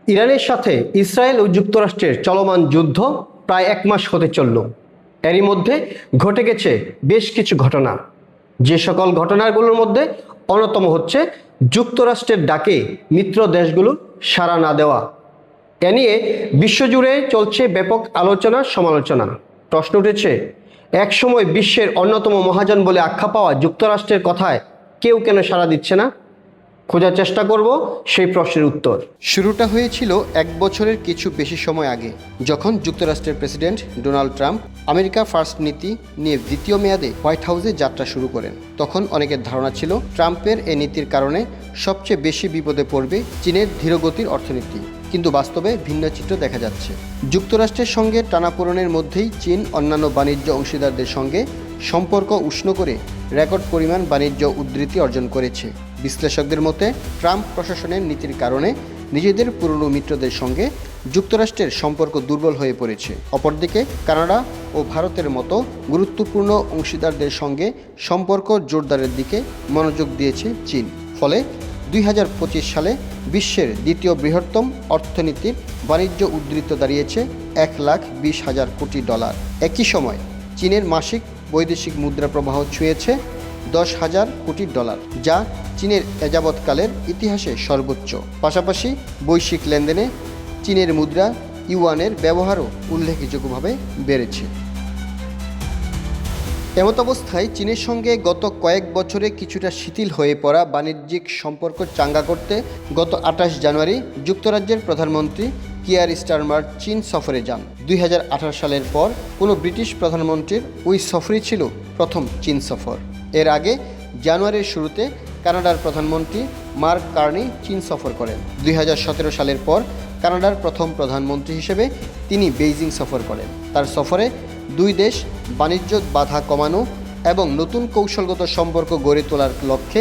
ইরানের সাথে ইসরায়েল ও যুক্তরাষ্ট্রের চলমান যুদ্ধ প্রায় 1 মাস হতে চলল। এরই মধ্যে ঘটে গেছে বেশ কিছু ঘটনা। যে সকল ঘটনাগুলোর মধ্যে অন্যতম হচ্ছে যুক্তরাষ্ট্রের ডাকে মিত্র দেশগুলোর সাড়া না দেওয়া। এ নিয়ে বিশ্বজুড়ে চলছে ব্যাপক আলোচনা সমালোচনা। প্রশ্ন উঠেছে, একসময় বিশ্বের অন্যতম মহাজন বলে আখ্যা পাওয়া যুক্তরাষ্ট্রের কথায় কেউ কেন সাড়া দিচ্ছে না? খোঁজার চেষ্টা করব সেই প্রশ্নের উত্তর। শুরুটা হয়েছিল 1 বছরের কিছু বেশি সময় আগে, যখন যুক্তরাষ্ট্রের president Donald Trump America first নীতি নিয়ে দ্বিতীয় মেয়াদে হোয়াইট হাউসে যাত্রা শুরু করেন। তখন অনেকের ধারণা ছিল ট্রাম্পের এই নীতির কারণে সবচেয়ে বেশি বিপদে পড়বে চীনের ধীরগতির অর্থনীতি। কিন্তু বাস্তবে ভিন্ন চিত্র দেখা যাচ্ছে। যুক্তরাষ্ট্রের সঙ্গে টানাপোড়েনের মধ্যেই চীন অন্যান্য বাণিজ্য অংশীদারদের সঙ্গে সম্পর্ক উষ্ণ করে রেকর্ড পরিমাণ বাণিজ্য উদ্ধৃতি অর্জন করেছে। বিশ্লেষকদের মতে ট্রাম্প প্রশাসনের নীতির কারণে নিজেদের পুরনো মিত্রদের সঙ্গে যুক্তরাষ্ট্রের সম্পর্ক দুর্বল হয়ে পড়েছে। অপরদিকে কানাডা ও ভারতের মতো গুরুত্বপূর্ণ অংশীদারদের সঙ্গে সম্পর্ক জোরদারের দিকে মনোযোগ দিয়েছে চীন। ফলে 2025 সালে বিশ্বের দ্বিতীয় বৃহত্তম অর্থনীতির বাণিজ্য উদ্ধৃতি দাঁড়িয়েছে $1,20,000 কোটি। একই সময় চীনের মাসিক বৈদেশিক মুদ্রা প্রবাহ ছুঁয়েছে $10,000 কোটি, যা চীনের এযাবৎকালের ইতিহাসে সর্বোচ্চ। পাশাপাশি বৈশ্বিক লেনদেনে চীনের মুদ্রা ইউয়ানের ব্যবহারও উল্লেখযোগ্যভাবে বেড়েছে। এমত অবস্থায় চীনের সঙ্গে গত কয়েক বছরে কিছুটা শিথিল হয়ে পড়া বাণিজ্যিক সম্পর্ক চাঙ্গা করতে গত 28 জানুয়ারি যুক্তরাজ্যের প্রধানমন্ত্রী কিয়ার স্টারমার চীন সফরে যান। 2018 সালের পর কোনো ব্রিটিশ প্রধানমন্ত্রীর ওই সফরই ছিল প্রথম চীন সফর। এর আগে জানুয়ারির শুরুতে কানাডার প্রধানমন্ত্রী মার্ক কার্নি চীন সফর করেন। 2017 সালের পর কানাডার প্রথম প্রধানমন্ত্রী হিসেবে তিনি বেইজিং সফর করেন। তার সফরে দুই দেশ বাণিজ্য বাধা কমানো এবং নতুন কৌশলগত সম্পর্ক গড়ে তোলার লক্ষ্যে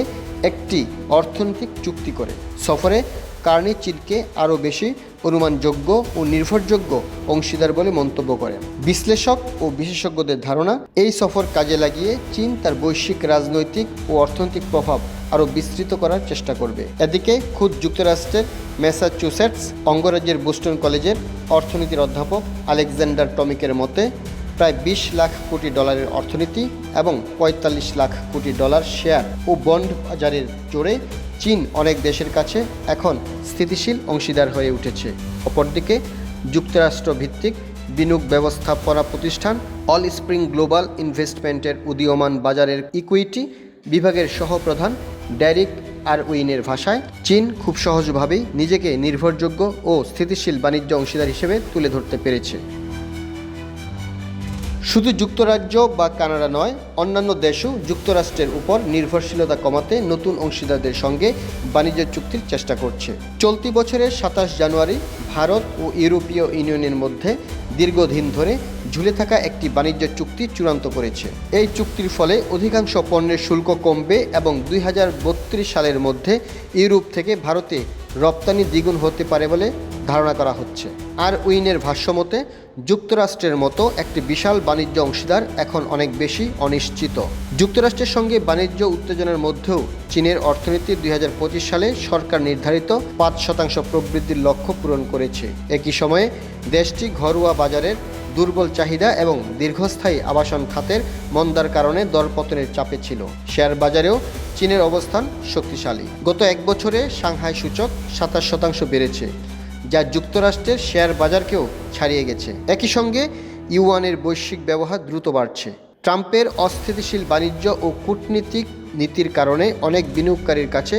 একটি অর্থনৈতিক চুক্তি করে। সফরে কার্নি চীনকে আরও বেশি অনুমানযোগ্য ও নির্ভরযোগ্য অংশীদার বলে মন্তব্য করেন। বিশ্লেষক ও বিশেষজ্ঞদের ধারণা, এই সফর কাজে লাগিয়ে চীন তার বৈশ্বিক রাজনৈতিক ও অর্থনৈতিক প্রভাব আরও বিস্তৃত করার চেষ্টা করবে। এদিকে খোদ যুক্তরাষ্ট্রের ম্যাসাচুসেটস অঙ্গরাজ্যের বোস্টন কলেজের অর্থনীতির অধ্যাপক আলেকজান্ডার টমিকের মতে প্রায় $20 লাখ কোটি অর্থনীতি এবং $45 লাখ কোটি শেয়ার ও বন্ড বাজারের জোরে চীন অনেক দেশের কাছে এখন স্থিতিশীল অংশীদার হয়ে উঠেছে। অপরদিকে যুক্তরাষ্ট্র ভিত্তিক বিনিয়োগ ব্যবস্থাপনা প্রতিষ্ঠান অল স্প্রিং গ্লোবাল ইনভেস্টমেন্টের উদীয়মান বাজারের ইকুইটি বিভাগের সহপ্রধান ডেরিক আরউইনের ভাষায়, চীন খুব সহজভাবেই নিজেকে নির্ভরযোগ্য ও স্থিতিশীল বাণিজ্য অংশীদার হিসেবে তুলে ধরতে পেরেছে। শুধু যুক্তরাজ্য বা কানাডা নয়, অন্যান্য দেশও যুক্তরাষ্ট্রের উপর নির্ভরশীলতা কমাতে নতুন অংশীদারদের সঙ্গে বাণিজ্য চুক্তির চেষ্টা করছে। চলতি বছরের 27 জানুয়ারি ভারত ও ইউরোপীয় ইউনিয়নের মধ্যে দীর্ঘদিন ধরে ঝুলে থাকা একটি বাণিজ্য চুক্তি চূড়ান্ত করেছে। এই চুক্তির ফলে অধিকাংশ পণ্যের শুল্ক কমবে এবং 2032 সালের মধ্যে ইউরোপ থেকে ভারতে রপ্তানি দ্বিগুণ হতে পারে বলে ধারণা করা হচ্ছে। আর উইনের ভাষ্যমতে যুক্তরাষ্ট্রের মতো একটি বিশাল বাণিজ্য অংশীদার এখন অনেক বেশি অনিশ্চিত। যুক্তরাষ্ট্রের সঙ্গে বাণিজ্য উত্তেজনার মধ্যেও চীনের অর্থনীতি 2025 সালে সরকার নির্ধারিত 5% প্রবৃদ্ধির লক্ষ্য পূরণ করেছে। একই সময়ে দেশটি ঘরোয়া বাজারের দুর্বল চাহিদা এবং দীর্ঘস্থায়ী আবাসন খাতের মন্দার কারণে দরপতনের চাপে ছিল। শেয়ার বাজারেও চীনের অবস্থান শক্তিশালী। গত 1 বছরে সাংহাই সূচক 27% বেড়েছে, যা যুক্তরাষ্ট্রের শেয়ার বাজারকেও ছাড়িয়ে গেছে। একই সঙ্গে ইউয়ানের বৈশ্বিক ব্যবহার দ্রুত বাড়ছে। ট্রাম্পের অস্থিতিশীল বাণিজ্য ও কূটনীতিক নীতির কারণে অনেক বিনিয়োগকারীর কাছে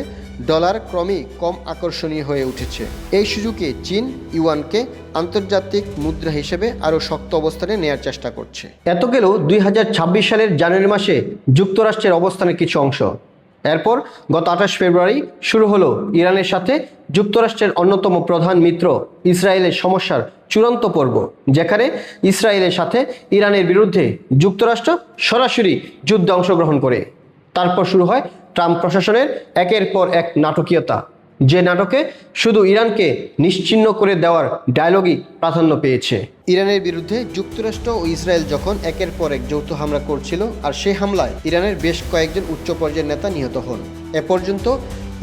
ডলার ক্রমেই কম আকর্ষণীয় হয়ে উঠেছে। এই সুযোগে চীন ইউয়ানকে আন্তর্জাতিক মুদ্রা হিসেবে আরও শক্ত অবস্থানে নেয়ার চেষ্টা করছে। এত গেল 2026 সালের জানুয়ারি মাসে যুক্তরাষ্ট্রের অবস্থানের কিছু অংশ। এরপর গত 28 ফেব্রুয়ারি শুরু হলো ইরানের সাথে যুক্তরাষ্ট্রের অন্যতম প্রধান মিত্র ইসরায়েলের সমস্যার চূড়ান্ত পর্ব, যেখানে ইসরায়েলের সাথে ইরানের বিরুদ্ধে যুক্তরাষ্ট্র সরাসরি যুদ্ধে অংশগ্রহণ করে। তারপর শুরু হয় ট্রাম্প প্রশাসনের একের পর এক নাটকীয়তা, যে নাটকে শুধু ইরানকে নিশ্চিহ্ন করে দেওয়ার ডায়লগই প্রাধান্য পেয়েছে। ইরানের বিরুদ্ধে যুক্তরাষ্ট্র ও ইসরায়েল যখন একের পর এক যৌথ হামলা করছিল, আর সেই হামলায় ইরানের বেশ কয়েকজন উচ্চ পর্যায়ের নেতা নিহত হন। এ পর্যন্ত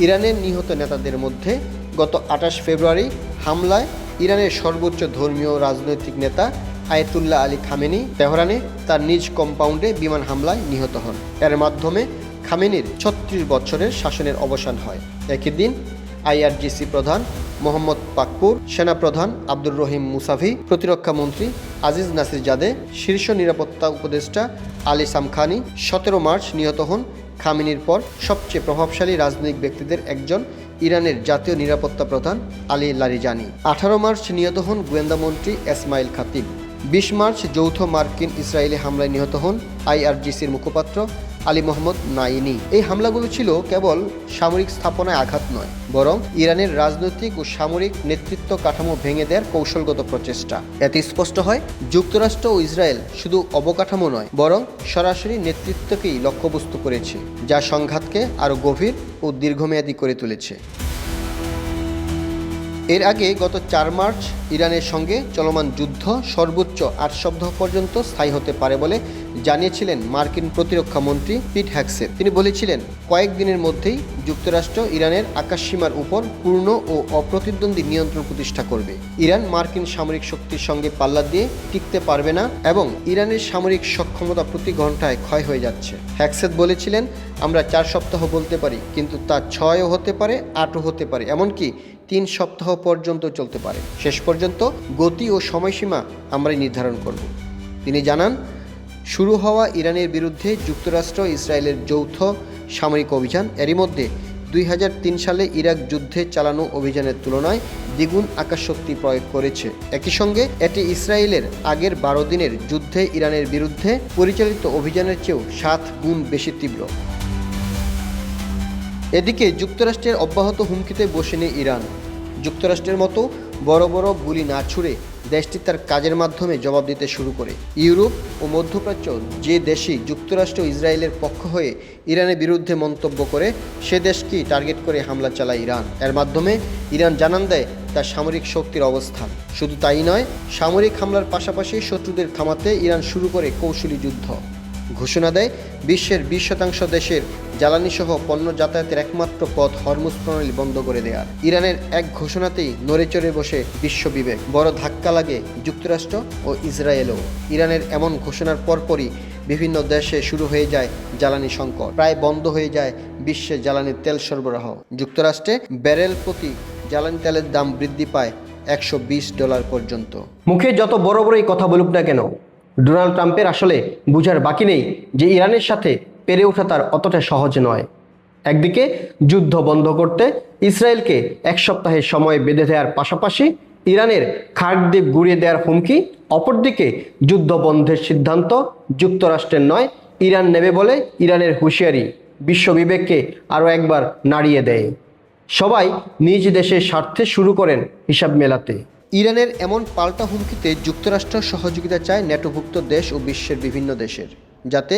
ইরানের নিহত নেতাদের মধ্যে গত 28 ফেব্রুয়ারি হামলায় ইরানের সর্বোচ্চ ধর্মীয় রাজনৈতিক নেতা আয়াতুল্লাহ আলী খামেনি তেহরানে তার নিজ কম্পাউন্ডে বিমান হামলায় নিহত হন। এর মাধ্যমে খামেনির 36 বছরের শাসনের অবসান হয়। একই দিন আইআরজিসি প্রধান মোহাম্মদ পাকপুর, সেনাপ্রধান আব্দুর রহিম মুসাভি, প্রতিরক্ষা মন্ত্রী আজিজ নাসির জাদে, শীর্ষ নিরাপত্তা উপদেষ্টা আলী সামখানি 17 মার্চ নিহত হন। খামেনির পর সবচেয়ে প্রভাবশালী রাজনৈতিক ব্যক্তিদের একজন ইরানের জাতীয় নিরাপত্তা প্রধান আলী লারিজানি। 18 মার্চ নিহত হন গোয়েন্দা মন্ত্রী এসমাইল খাতিব। 20 মার্চ যৌথ মার্কিন ইসরায়েলি হামলায় নিহত হন আইআরজিসির মুখপাত্র আলী মোহাম্মদ নাইনি। এই হামলাগুলো ছিল কেবল সামরিক স্থাপনায় আঘাত নয়, বরং ইরানের রাজনৈতিক ও সামরিক নেতৃত্ব কাঠামো ভেঙে দেওয়ার কৌশলগত প্রচেষ্টা। এতে স্পষ্ট হয় যুক্তরাষ্ট্র ও ইসরায়েল শুধু অবকাঠামো নয়, বরং সরাসরি নেতৃত্বকেই লক্ষ্যবস্তু করেছে, যা সংঘাতকে আরও গভীর ও দীর্ঘমেয়াদী করে তুলেছে। এর আগে গত 4 মার্চ ইরানের সঙ্গে চলমান যুদ্ধ সর্বোচ্চ 8 সপ্তাহ পর্যন্ত স্থায়ী হতে পারে বলে জানিয়েছিলেন মার্কিন প্রতিরক্ষা মন্ত্রী পিট হ্যাগসেট। তিনি বলেছিলেন, কয়েকদিনের মধ্যেই যুক্তরাষ্ট্র ইরানের আকাশসীমার উপর পূর্ণ ও অপ্রতিদ্বন্দ্বী নিয়ন্ত্রণ প্রতিষ্ঠা করবে। ইরান মার্কিন সামরিক শক্তির সঙ্গে পাল্লা দিয়ে টিকতে পারবে না এবং ইরানের সামরিক সক্ষমতা প্রতি ঘন্টায় ক্ষয় হয়ে যাচ্ছে। হ্যাগসেট বলেছিলেন, আমরা 4 সপ্তাহ বলতে পারি, কিন্তু তা 6ও হতে পারে, 8ও হতে পারে, এমনকি 3 সপ্তাহ পর্যন্ত চলতে পারে। শেষ পর্যন্ত গতি ও সময়সীমা আমরাই নির্ধারণ করব। তিনি জানান, শুরু হওয়া ইরানের বিরুদ্ধে যুক্তরাষ্ট্র ইসরায়েলের যৌথ সামরিক অভিযান এরই মধ্যে 2003 সালে ইরাক যুদ্ধে চালানো অভিযানের তুলনায় দ্বিগুণ আকাশশক্তি প্রয়োগ করেছে। একই সঙ্গে এটি ইসরায়েলের আগের 12 দিনের যুদ্ধে ইরানের বিরুদ্ধে পরিচালিত অভিযানের চেয়েও 7 গুণ বেশি তীব্র। এদিকে যুক্তরাষ্ট্রের অব্যাহত হুমকিতে বসেনি ইরান। যুক্তরাষ্ট্রের মতো বড় বড় গুলি না ছুড়ে দেশটি তার কাজের মাধ্যমে জবাব দিতে শুরু করে। ইউরোপ ও মধ্যপ্রাচ্য যে দেশই যুক্তরাষ্ট্র ইসরায়েলের পক্ষ হয়ে ইরানের বিরুদ্ধে মন্তব্য করে, সে দেশকেই টার্গেট করে হামলা চালায় ইরান। এর মাধ্যমে ইরান জানান দেয় তার সামরিক শক্তির অবস্থান। শুধু তাই নয়, সামরিক হামলার পাশাপাশি শত্রুদের থামাতে ইরান শুরু করে কৌশলী যুদ্ধ। ঘোষণা দেয় বিশ্বের 20% দেশের জ্বালানিসহ পণ্য যাতায়াতের একমাত্র পথ হরমুজ প্রণালী বন্ধ করে দেওয়ার। ইরানের এক ঘোষণাতেই নড়েচড়ে বসে বিশ্ব বিবেক। বড় ধাক্কা লাগে যুক্তরাষ্ট্র ও ইসরায়েলও। ইরানের এমন ঘোষণার পরপরই বিভিন্ন দেশে শুরু হয়ে যায় জ্বালানি সংকট, প্রায় বন্ধ হয়ে যায় বিশ্বে জ্বালানি তেল সরবরাহ। যুক্তরাষ্ট্রে ব্যারেল প্রতি জ্বালানি তেলের দাম বৃদ্ধি পায় $120 পর্যন্ত। মুখে যত বড় বড়ই কথা বলুক না কেন, ডোনাল্ড ট্রাম্পের আসলে বুঝার বাকি নেই যে ইরানের সাথে পেরে ওঠা তার অতটা সহজ নয়। একদিকে যুদ্ধ বন্ধ করতে ইসরায়েলকে 1 সপ্তাহের সময় বেঁধে দেওয়ার পাশাপাশি ইরানের খার্ক দ্বীপ গুঁড়িয়ে দেওয়ার হুমকি, অপরদিকে যুদ্ধ বন্ধের সিদ্ধান্ত যুক্তরাষ্ট্রের নয় ইরান নেবে বলে ইরানের হুঁশিয়ারি বিশ্ব বিবেককে আরও একবার নাড়িয়ে দেয়। সবাই নিজ দেশের স্বার্থে শুরু করেন হিসাব মেলাতে। ইরানের এমন পাল্টা হুমকিতে যুক্তরাষ্ট্র সহযোগিতা চায় ন্যাটোভুক্ত দেশ ও বিশ্বের বিভিন্ন দেশের, যাতে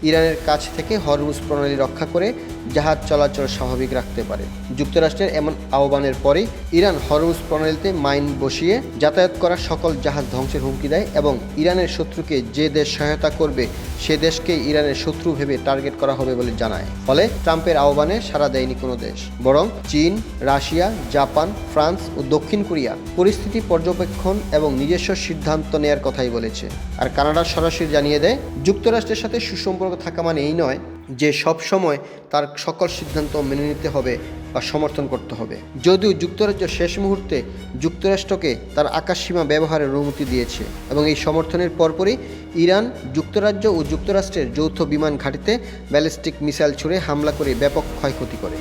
ইরানের কাছ থেকে হরমুজ প্রণালী রক্ষা করে জাহাজ চলাচল স্বাভাবিক রাখতে পারে। যুক্তরাষ্ট্রের এমন আহ্বানের পরে ইরান হরমুজ প্রণালীতে মাইন বসিয়ে যাতায়াত করা সকল জাহাজ ধ্বংসের হুমকি দেয় এবং ইরানের শত্রুকে যে দেশ সহায়তা করবে সে দেশকে ইরানের শত্রু ভেবে টার্গেট করা হবে বলে জানায়। ফলে ট্রাম্পের আহ্বানে সাড়া দেয়নি কোনো দেশ, বরং চীন, রাশিয়া, জাপান, ফ্রান্স ও দক্ষিণ কোরিয়া পরিস্থিতি পর্যবেক্ষণ এবং নিজস্ব সিদ্ধান্ত নেয়ার কথাই বলেছে। আর কানাডা সরাসরি জানিয়ে দেয়, যুক্তরাষ্ট্রের সাথে সুসম্পর্ক থাকা মানে এই নয় যে সব সময় তার সকল সিদ্ধান্ত মেনে নিতে হবে বা সমর্থন করতে হবে। যদিও যুক্তরাজ্য শেষ মুহূর্তে যুক্তরাষ্ট্রকে তার আকাশসীমা ব্যবহারের অনুমতি দিয়েছে এবং এই সমর্থনের পরপরই ইরান যুক্তরাজ্য ও যুক্তরাষ্ট্রের যৌথ বিমান ঘাঁটিতে ব্যালিস্টিক মিসাইল ছুড়ে হামলা করে ব্যাপক ক্ষয়ক্ষতি করে।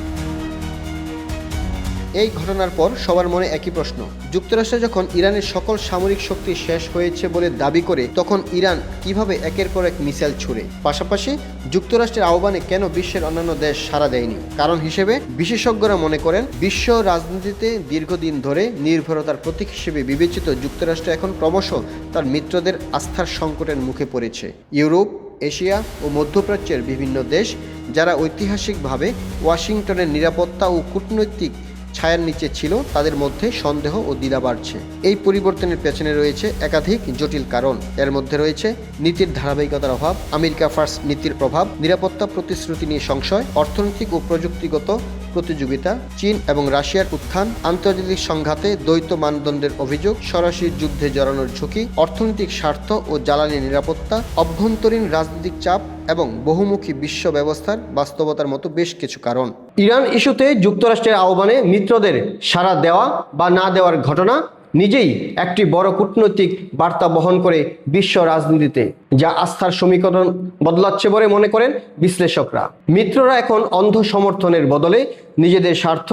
এই ঘটনার পর সবার মনে একই প্রশ্ন, যুক্তরাষ্ট্র যখন ইরানের সকল সামরিক শক্তি শেষ হয়েছে বলে দাবি করে, তখন ইরান কিভাবে একের পর এক মিসাইল ছুড়ে? পাশাপাশি যুক্তরাষ্ট্রের আহ্বানে কেন বিশ্বের অন্যান্য দেশ সাড়া দেয়নি? কারণ হিসেবে বিশেষজ্ঞরা মনে করেন, বিশ্ব রাজনীতিতে দীর্ঘদিন ধরে নির্ভরতার প্রতীক হিসেবে বিবেচিত যুক্তরাষ্ট্র এখন ক্রমশ তার মিত্রদের আস্থার সংকটের মুখে পড়েছে। ইউরোপ, এশিয়া ও মধ্যপ্রাচ্যের বিভিন্ন দেশ, যারা ঐতিহাসিকভাবে ওয়াশিংটনের নিরাপত্তা ও কূটনৈতিক ছায়ার নিচে ছিল, তাদের মধ্যে সন্দেহ ও দ্বিধা বাড়ছে। এই পরিবর্তনের পেছনে রয়েছে একাধিক জটিল কারণ। এর মধ্যে রয়েছে নীতির ধারাবাহিকতার অভাব, আমেরিকা ফার্স্ট নীতির প্রভাব, নিরাপত্তা প্রতিশ্রুতি নিয়ে সংশয়, অর্থনৈতিক ও প্রযুক্তিগত প্রতিযোগিতা, চীন এবং রাশিয়ার উত্থান, আন্তর্জাতিক সংঘাতে দ্বৈত মানদণ্ডের অভিযোগ, সরাসরি যুদ্ধে জড়ানোর ঝুঁকি, অর্থনৈতিক স্বার্থ ও জ্বালানি নিরাপত্তা, অভ্যন্তরীণ রাজনৈতিক চাপ এবং বহুমুখী বিশ্ব ব্যবস্থার বাস্তবতার মতো বেশ কিছু কারণ। ইরান ইস্যুতে যুক্তরাষ্ট্রের আহ্বানে মিত্রদের সাড়া দেওয়া বা না দেওয়ার ঘটনা নিজেই একটি বড় কূটনৈতিক বার্তা বহন করে বিশ্ব রাজনীতিতে, যা আস্থার সমীকরণ বদলাচ্ছে বলে মনে করেন বিশ্লেষকরা। মিত্ররা এখন অন্ধ সমর্থনের বদলে নিজেদের স্বার্থ,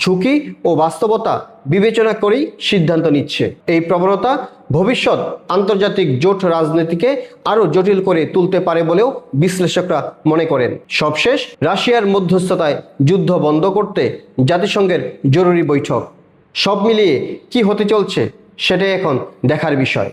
ঝুঁকি ও বাস্তবতা বিবেচনা করেই সিদ্ধান্ত নিচ্ছে। এই প্রবণতা ভবিষ্যৎ আন্তর্জাতিক জোট রাজনীতিকে আরও জটিল করে তুলতে পারে বলেও বিশ্লেষকরা মনে করেন। সবশেষ রাশিয়ার মধ্যস্থতায় যুদ্ধ বন্ধ করতে জাতিসংঘের জরুরি বৈঠক। সব মিলিয়ে কি হতে চলছে সেটাই এখন দেখার বিষয়।